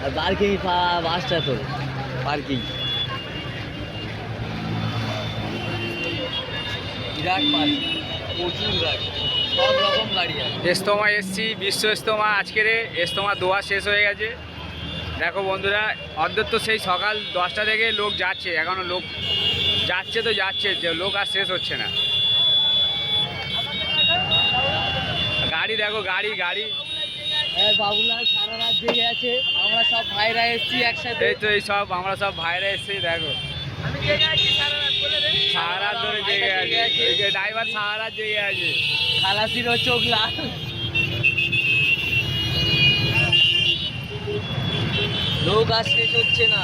আর parking বাসটা তো parking বিরাট parking, প্রচুর গাড়ি, সব রকম গাড়ি আছে। ইজতেমা এসছি, বিশ্ব ইজতেমা। আজকের ইজতেমা দোয়া শেষ হয়ে গেছে। দেখো বন্ধুরা, অন্তত সেই সকাল 10টা থেকে লোক যাচ্ছে, এখনও লোক যাচ্ছে তো যাচ্ছে, যে লোক আর শেষ হচ্ছে না। গাড়ি দেখো, গাড়ি গাড়ি। বাবুলাল সারা রাত জেগে আছে, আমরা সব ভাইরা এসছি একসাথে। এই তো এই সব আমরা সব ভাইরা এসছি, দেখো আমি জেগে আছি সারা রাত, বলে দে। সারা রাত ধরে জেগে আছে, ড্রাইভার সারা রাত জেগে আছে। খালাসিরও চোখ লাল। লোক আর শেষ হচ্ছে না।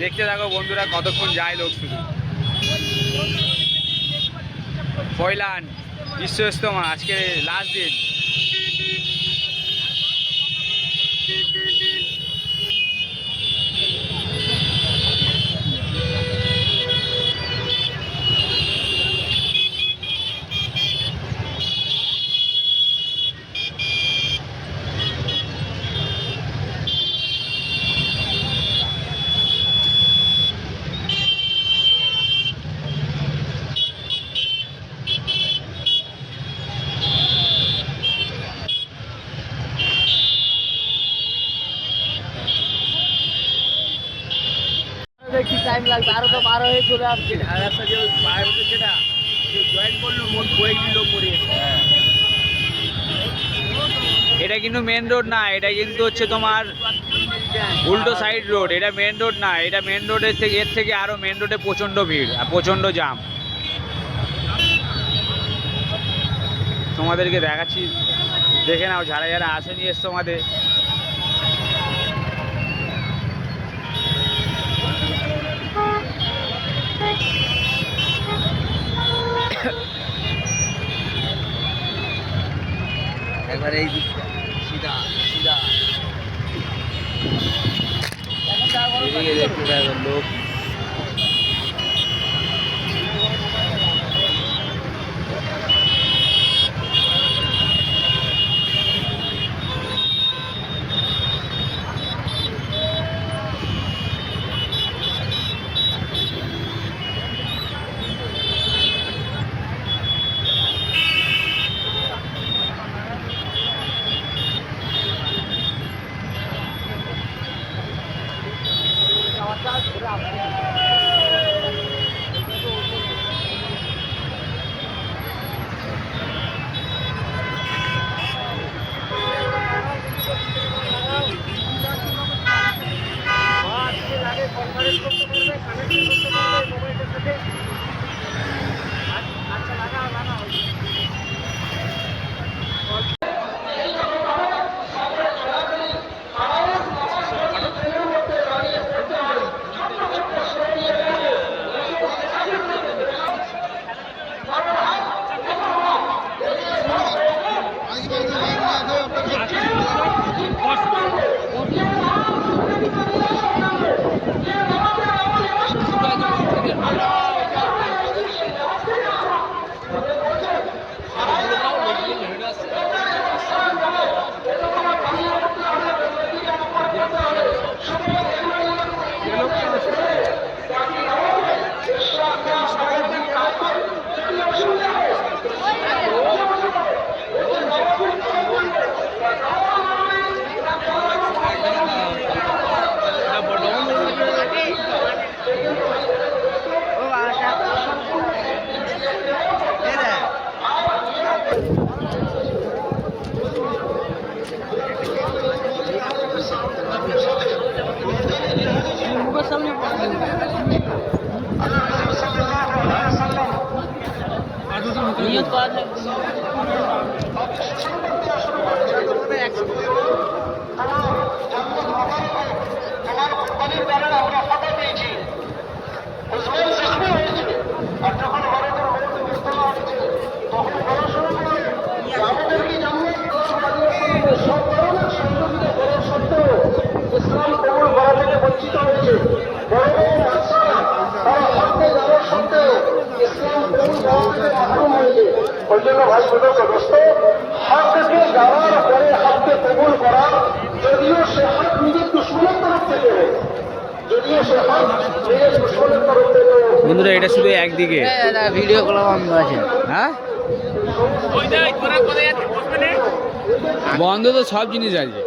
দেখতে থাকো বন্ধুরা, কতক্ষণ যায় লোক। শুধু পয়লান বিশ্ব ইজতেমা, আজকে লাস্ট দিন। কি টাইম লাগবে, আরো তো 12 হয়ে চলে আসছে। আর একটা যে যেটা জয়েন করলো, মোট কয়েকটি লোক মরিয়েছে। এটা কিন্তু মেন রোড না, এটা কিন্তু হচ্ছে তোমার উল্টো সাইড রোড। এটা মেন রোড না, এটা মেন রোডের থেকে, এর থেকে আরো মেন রোডে প্রচন্ড ভিড় আর প্রচন্ড জাম। তোমাদেরকে দেখাচ্ছি, দেখে নাও যারা যারা আসেনি এসছো আমাদের। একবার এই দিকটা সিধা সিধা এদিকে দেখতে থাকো লোক। নিয়ত করা থাকবে। ইসলাম কবুল করা থেকে বঞ্চিত হয়েছে, তারা হককে জানার সত্ত্বেও ইসলাম কবুল করা থেকে মাহরুম হয়েছে। ওই জন্য ভাই বুঝতে দোস্ত, হককে জানার পরে হককে কবুল করা, যদিও সে হক বন্ধুরা এটা শুধু একদিকে, ভিডিও গুলো বন্ধ আছে। হ্যাঁ বন্ধ তো সব জিনিস আছে।